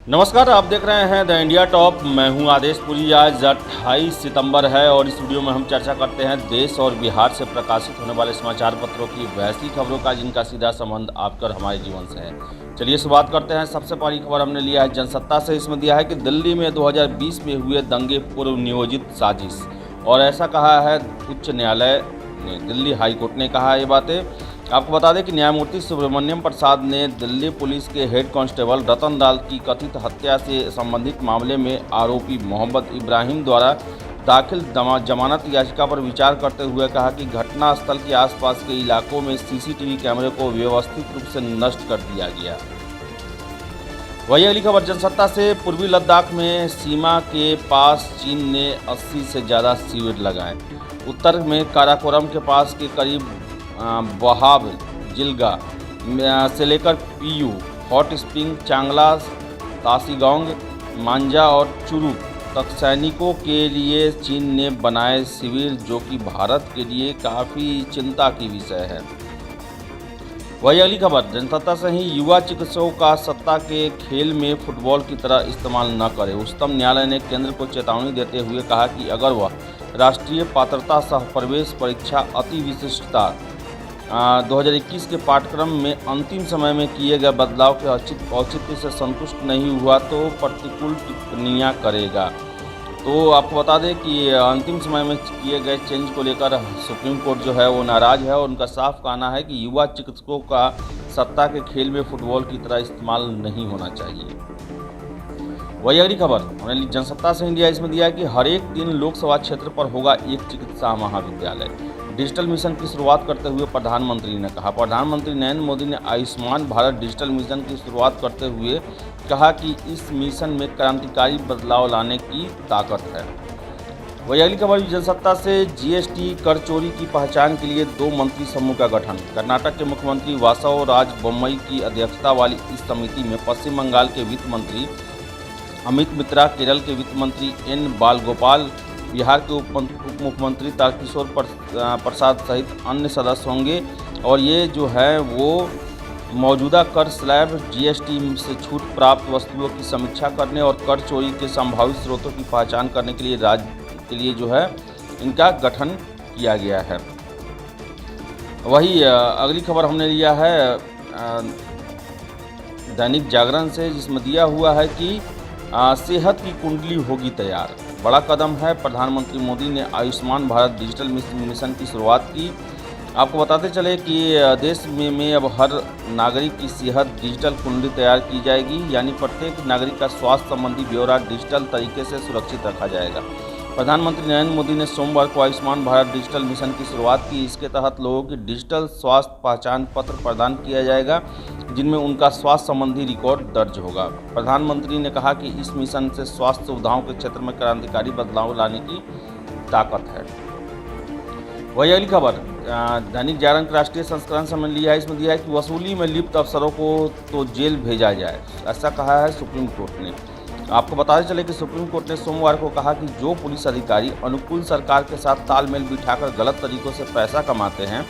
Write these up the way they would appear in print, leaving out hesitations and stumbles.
नमस्कार, आप देख रहे हैं द इंडिया टॉप। मैं हूं आदेश पुरी। आज 28 सितंबर है और इस वीडियो में हम चर्चा करते हैं देश और बिहार से प्रकाशित होने वाले समाचार पत्रों की वैसी खबरों का जिनका सीधा संबंध आपके और हमारे जीवन से है। चलिए शुरुआत करते हैं। सबसे पहली खबर हमने लिया है जनसत्ता से। इसमें दिया है कि दिल्ली में 2020 में हुए दंगे पूर्व नियोजित साजिश, और ऐसा कहा है उच्च न्यायालय ने। दिल्ली हाई कोर्ट ने कहा ये बातें। आपको बता दें कि न्यायमूर्ति सुब्रमण्यम प्रसाद ने दिल्ली पुलिस के हेड कांस्टेबल रतन लाल की कथित हत्या से संबंधित मामले में आरोपी मोहम्मद इब्राहिम द्वारा दाखिल जमानत याचिका पर विचार करते हुए कहा कि घटनास्थल के आसपास के इलाकों में सीसीटीवी कैमरे को व्यवस्थित रूप से नष्ट कर दिया गया। वही अगली खबर जनसत्ता से। पूर्वी लद्दाख में सीमा के पास चीन ने 80 से ज़्यादा शिविर लगाए। उत्तर में काराकोरम के पास के करीब बहाब जिलगा से लेकर पीयू, हॉट स्प्रिंग, चांगला, तासीगोंग, मांजा और चुरू तक सैनिकों के लिए चीन ने बनाए शिविर, जो कि भारत के लिए काफ़ी चिंता की विषय है। वही अगली खबर जनसत्ता से ही। युवा चिकित्सकों का सत्ता के खेल में फुटबॉल की तरह इस्तेमाल न करे। उच्चतम न्यायालय ने केंद्र को चेतावनी देते हुए कहा कि अगर वह राष्ट्रीय पात्रता सह प्रवेश परीक्षा अति विशिष्टता 2021 के पाठ्यक्रम में अंतिम समय में किए गए बदलाव के औचित्य से संतुष्ट नहीं हुआ तो प्रतिकूल टिप्पणियां करेगा। तो आपको बता दें कि अंतिम समय में किए गए चेंज को लेकर सुप्रीम कोर्ट जो है वो नाराज़ है, और उनका साफ कहना है कि युवा चिकित्सकों का सत्ता के खेल में फुटबॉल की तरह इस्तेमाल नहीं होना चाहिए। वही अगली खबर हमने जनसत्ता से इंडिया। इसमें दिया है कि हर एक दिन लोकसभा क्षेत्र पर होगा एक चिकित्सा महाविद्यालय। डिजिटल मिशन की शुरुआत करते हुए प्रधानमंत्री ने कहा। प्रधानमंत्री नरेंद्र मोदी ने आयुष्मान भारत डिजिटल मिशन की शुरुआत करते हुए कहा कि इस मिशन में क्रांतिकारी बदलाव लाने की ताकत है। वही अगली खबर जनसत्ता से। जीएसटी कर चोरी की पहचान के लिए 2 मंत्री समूह का गठन। कर्नाटक के मुख्यमंत्री वासव राज बोम्मई की अध्यक्षता वाली इस समिति में पश्चिम बंगाल के वित्त मंत्री अमित मित्रा, केरल के वित्त मंत्री एन बालगोपाल, बिहार के उप मुख्यमंत्री तारकिशोर प्रसाद सहित अन्य सदस्य होंगे। और ये जो है वो मौजूदा कर स्लैब, जीएसटी से छूट प्राप्त वस्तुओं की समीक्षा करने और कर चोरी के संभावित स्रोतों की पहचान करने के लिए राज्य के लिए जो है इनका गठन किया गया है। वही अगली खबर हमने लिया है दैनिक जागरण से, जिसमें दिया हुआ है कि सेहत की कुंडली होगी तैयार। बड़ा कदम है। प्रधानमंत्री मोदी ने आयुष्मान भारत डिजिटल मिशन की शुरुआत की। आपको बताते चले कि देश में अब हर नागरिक की सेहत डिजिटल कुंडली तैयार की जाएगी, यानी प्रत्येक नागरिक का स्वास्थ्य संबंधी ब्यौरा डिजिटल तरीके से सुरक्षित रखा जाएगा। प्रधानमंत्री नरेंद्र मोदी ने सोमवार को आयुष्मान भारत डिजिटल मिशन की शुरुआत की। इसके तहत लोगों की डिजिटल स्वास्थ्य पहचान पत्र प्रदान किया जाएगा, जिनमें उनका स्वास्थ्य संबंधी रिकॉर्ड दर्ज होगा। प्रधानमंत्री ने कहा कि इस मिशन से स्वास्थ्य सुविधाओं के क्षेत्र में क्रांतिकारी बदलाव लाने की ताकत है। वही अगली खबर दैनिक जागरण के राष्ट्रीय संस्करण से हमने लिया है। इसमें दिया है कि वसूली में लिप्त अफसरों को तो जेल भेजा जाए, ऐसा कहा है सुप्रीम कोर्ट ने। आपको बताते चले कि सुप्रीम कोर्ट ने सोमवार को कहा कि जो पुलिस अधिकारी अनुकूल सरकार के साथ तालमेल बिठाकर गलत तरीकों से पैसा कमाते हैं,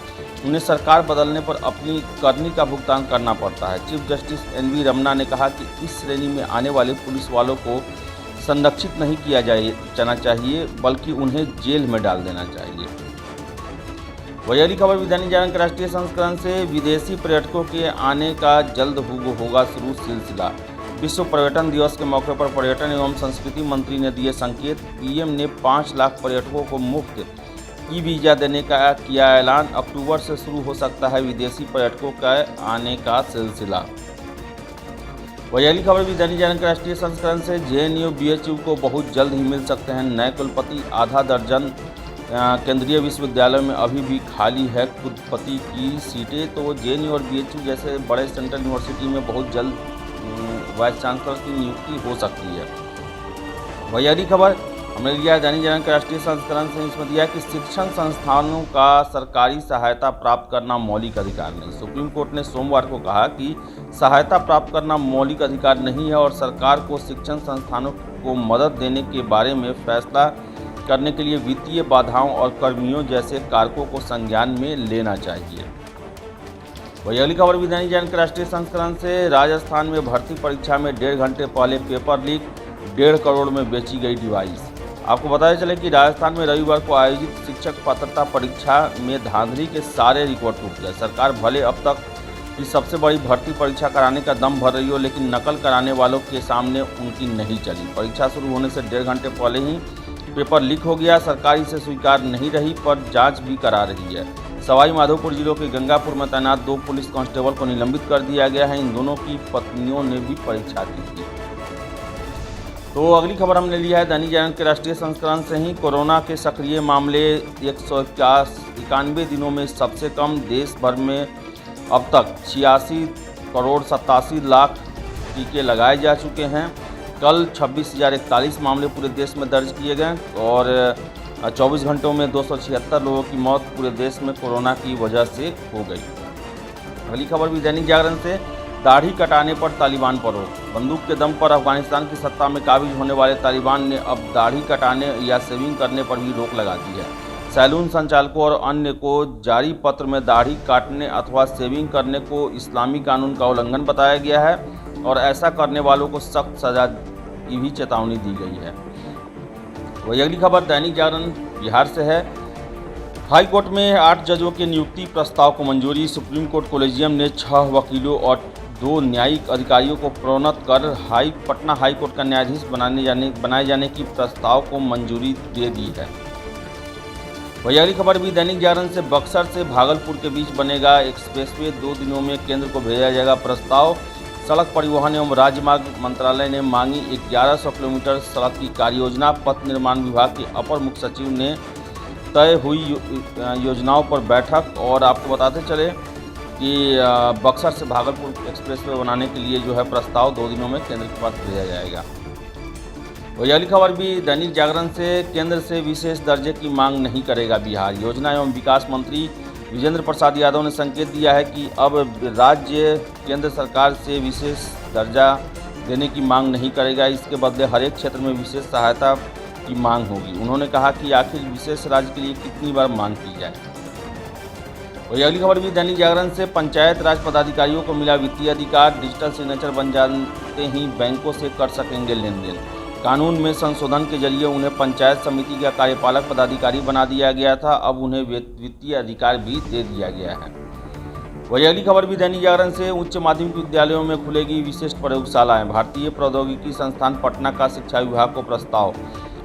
उन्हें सरकार बदलने पर अपनी करनी का भुगतान करना पड़ता है। चीफ जस्टिस एनवी रमन्ना ने कहा कि इस श्रेणी में आने वाले पुलिस वालों को संरक्षित नहीं किया जाना चाहिए, बल्कि उन्हें जेल में डाल देना चाहिए। वही अगली खबर दैनिक जागरण के राष्ट्रीय संस्करण से। विदेशी पर्यटकों के आने का जल्द होगा शुरू सिलसिला। विश्व पर्यटन दिवस के मौके पर पर्यटन एवं संस्कृति मंत्री ने दिए संकेत। पीएम ने 5 लाख पर्यटकों को मुफ्त ई वीज़ा देने का किया ऐलान। अक्टूबर से शुरू हो सकता है विदेशी पर्यटकों का आने का सिलसिला। वही अगली खबर भी दैनिक जागरण के राष्ट्रीय संस्करण से। जेएनयू बीएचयू को बहुत जल्द ही मिल सकते हैं नए कुलपति। आधा दर्जन केंद्रीय विश्वविद्यालयों में अभी भी खाली है कुलपति की सीटें। तो जेएनयू और बीएचयू जैसे बड़े सेंट्रल यूनिवर्सिटी में बहुत जल्द वाइस चांसलर की नियुक्ति हो सकती है। वही अगली खबर हमने लिया है दैनिक जागरण के राष्ट्रीय संस्करण से। इसमें दिया कि शिक्षण संस्थानों का सरकारी सहायता प्राप्त करना मौलिक अधिकार नहीं। सुप्रीम कोर्ट ने सोमवार को कहा कि सहायता प्राप्त करना मौलिक अधिकार नहीं है और सरकार को शिक्षण संस्थानों को मदद देने के बारे में फैसला करने के लिए वित्तीय बाधाओं और कर्मियों जैसे कारकों को संज्ञान में लेना चाहिए। वही अगली खबर भी दैनिक जागरण के राष्ट्रीय संस्करण से। राजस्थान में भर्ती परीक्षा में 1.5 घंटे पहले पेपर लीक, 1.5 करोड़ में बेची गई डिवाइस। आपको बताया चले कि राजस्थान में रविवार को आयोजित शिक्षक पात्रता परीक्षा में धांधली के सारे रिकॉर्ड टूट गए। सरकार भले अब तक की सबसे बड़ी भर्ती परीक्षा कराने का दम भर रही हो, लेकिन नकल कराने वालों के सामने उनकी नहीं चली। परीक्षा शुरू होने से 1.5 घंटे पहले ही पेपर लीक हो गया। सरकार इसे स्वीकार नहीं रही पर जांच भी करा रही है। सवाई माधोपुर जिलों के गंगापुर में तैनात 2 पुलिस कांस्टेबल को निलंबित कर दिया गया है। इन दोनों की पत्नियों ने भी परीक्षा दी थी। तो अगली खबर हमने लिया है दैनिक जागरण के राष्ट्रीय संस्करण से ही। कोरोना के सक्रिय मामले 191 दिनों में सबसे कम। देश भर में अब तक 86 करोड़ 87 लाख टीके लगाए जा चुके हैं। कल 26,041 मामले पूरे देश में दर्ज किए गए और 24 घंटों में 276 लोगों की मौत पूरे देश में कोरोना की वजह से हो गई। अगली खबर भी दैनिक जागरण से। दाढ़ी कटाने पर तालिबान पर रोक। बंदूक के दम पर अफगानिस्तान की सत्ता में काबिज होने वाले तालिबान ने अब दाढ़ी कटाने या शेविंग करने पर भी रोक लगा दी है। सैलून संचालकों और अन्य को जारी पत्र में दाढ़ी काटने अथवा शेविंग करने को इस्लामी कानून का उल्लंघन बताया गया है और ऐसा करने वालों को सख्त सजा की भी चेतावनी दी गई है। वही अगली खबर दैनिक जागरण बिहार से है। हाई कोर्ट में 8 जजों के नियुक्ति प्रस्ताव को मंजूरी। सुप्रीम कोर्ट कोलेजियम ने 6 वकीलों और 2 न्यायिक अधिकारियों को प्रोन्नत कर पटना हाई कोर्ट का न्यायाधीश बनाए जाने की प्रस्ताव को मंजूरी दे दी है। वही अगली खबर भी दैनिक जागरण से। बक्सर से भागलपुर के बीच बनेगा एक्सप्रेसवे, 2 दिनों में केंद्र को भेजा जाएगा प्रस्ताव। सड़क परिवहन एवं राजमार्ग मंत्रालय ने मांगी 1100 किलोमीटर सड़क की कार्ययोजना। पथ निर्माण विभाग के अपर मुख्य सचिव ने तय हुई योजनाओं पर बैठक। और आपको बताते चले कि बक्सर से भागलपुर एक्सप्रेसवे बनाने के लिए जो है प्रस्ताव 2 दिनों में केंद्र के पास भेजा जाएगा। वही अगली खबर भी दैनिक जागरण से। केंद्र से विशेष दर्जे की मांग नहीं करेगा बिहार। योजना एवं विकास मंत्री विजेंद्र प्रसाद यादव ने संकेत दिया है कि अब राज्य केंद्र सरकार से विशेष दर्जा देने की मांग नहीं करेगा। इसके बदले हर एक क्षेत्र में विशेष सहायता की मांग होगी। उन्होंने कहा कि आखिर विशेष राज्य के लिए कितनी बार मांग की जाए। वही अगली खबर भी दैनिक जागरण से। पंचायत राज पदाधिकारियों को मिला वित्तीय अधिकार। डिजिटल सिग्नेचर बन जाते ही बैंकों से कर सकेंगे लेन देन। कानून में संशोधन के जरिए उन्हें पंचायत समिति का कार्यपालक पदाधिकारी बना दिया गया था। अब उन्हें वित्तीय अधिकार भी दे दिया गया है। वही अगली खबर भी दैनिक जागरण से। उच्च माध्यमिक विद्यालयों में खुलेगी विशिष्ट प्रयोगशालाएं। भारतीय प्रौद्योगिकी संस्थान पटना का शिक्षा विभाग को प्रस्ताव।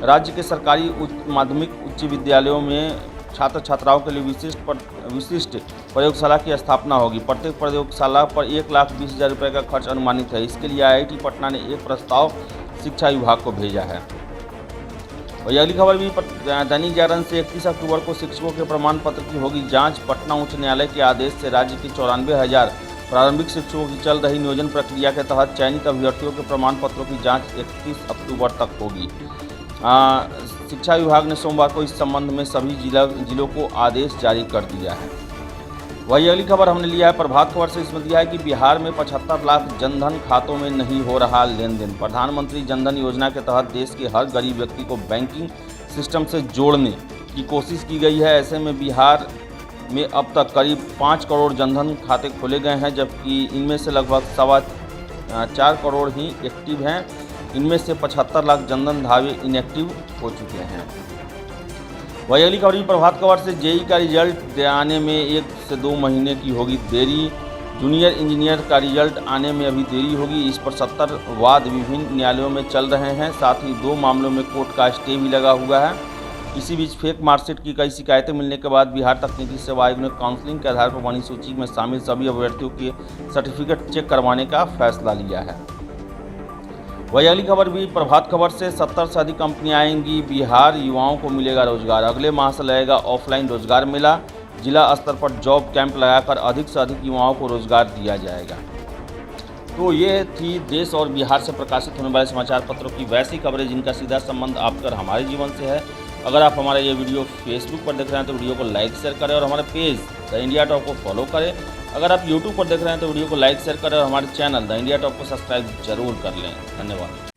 राज्य के सरकारी माध्यमिक उच्च विद्यालयों में छात्र छात्राओं के लिए विशिष्ट प्रयोगशाला की स्थापना होगी। प्रत्येक प्रयोगशाला पर 1,20,000 रुपये का खर्च अनुमानित है। इसके लिए IIT पटना ने एक प्रस्ताव शिक्षा विभाग को भेजा है। वही अगली खबर भी दैनिक जागरण से। 31 अक्टूबर को शिक्षकों के प्रमाण पत्र की होगी जांच। पटना उच्च न्यायालय के आदेश से राज्य के 94,000 प्रारंभिक शिक्षकों की चल रही नियोजन प्रक्रिया के तहत चयनित अभ्यर्थियों के प्रमाण पत्रों की जांच 31 अक्टूबर तक होगी। शिक्षा विभाग ने सोमवार को इस संबंध में सभी जिलों को आदेश जारी कर दिया है। वही अगली खबर हमने लिया है प्रभात खबर से। इसमें दिया है कि बिहार में 75 लाख जनधन खातों में नहीं हो रहा लेन देन। प्रधानमंत्री जनधन योजना के तहत देश के हर गरीब व्यक्ति को बैंकिंग सिस्टम से जोड़ने की कोशिश की गई है। ऐसे में बिहार में अब तक करीब 5 करोड़ जनधन खाते खोले गए हैं, जबकि इनमें से लगभग 4.25 करोड़ ही एक्टिव हैं। इनमें से 75 लाख जनधन धावे इनएक्टिव हो चुके हैं। वही अगली खबर प्रभात खबर से। जेईई का रिजल्ट आने में 1 से 2 महीने की होगी देरी। जूनियर इंजीनियर का रिजल्ट आने में अभी देरी होगी। इस पर 70 वाद विभिन्न न्यायालयों में चल रहे हैं। साथ ही 2 मामलों में कोर्ट का स्टे भी लगा हुआ है। इसी बीच फेक मार्कशीट की कई शिकायतें मिलने के बाद बिहार तकनीकी सेवा आयोग ने काउंसलिंग के आधार पर बनी सूची में शामिल सभी अभ्यर्थियों के सर्टिफिकेट चेक करवाने का फैसला लिया है। वही अगली खबर भी प्रभात खबर से। 70 से अधिक कंपनियां आएंगी बिहार, युवाओं को मिलेगा रोजगार। अगले माह से लगेगा ऑफलाइन रोजगार मेला। जिला स्तर पर जॉब कैंप लगाकर अधिक से अधिक युवाओं को रोजगार दिया जाएगा। तो ये थी देश और बिहार से प्रकाशित होने वाले समाचार पत्रों की वैसी खबरें जिनका सीधा संबंध आपका हमारे जीवन से है। अगर आप हमारा ये वीडियो फेसबुक पर देख रहे हैं तो वीडियो को लाइक शेयर करें और हमारे पेज द इंडिया टॉप को फॉलो करें। अगर आप यूट्यूब पर देख रहे हैं तो वीडियो को लाइक शेयर करें और हमारे चैनल द इंडिया टॉप को सब्सक्राइब जरूर कर लें। धन्यवाद।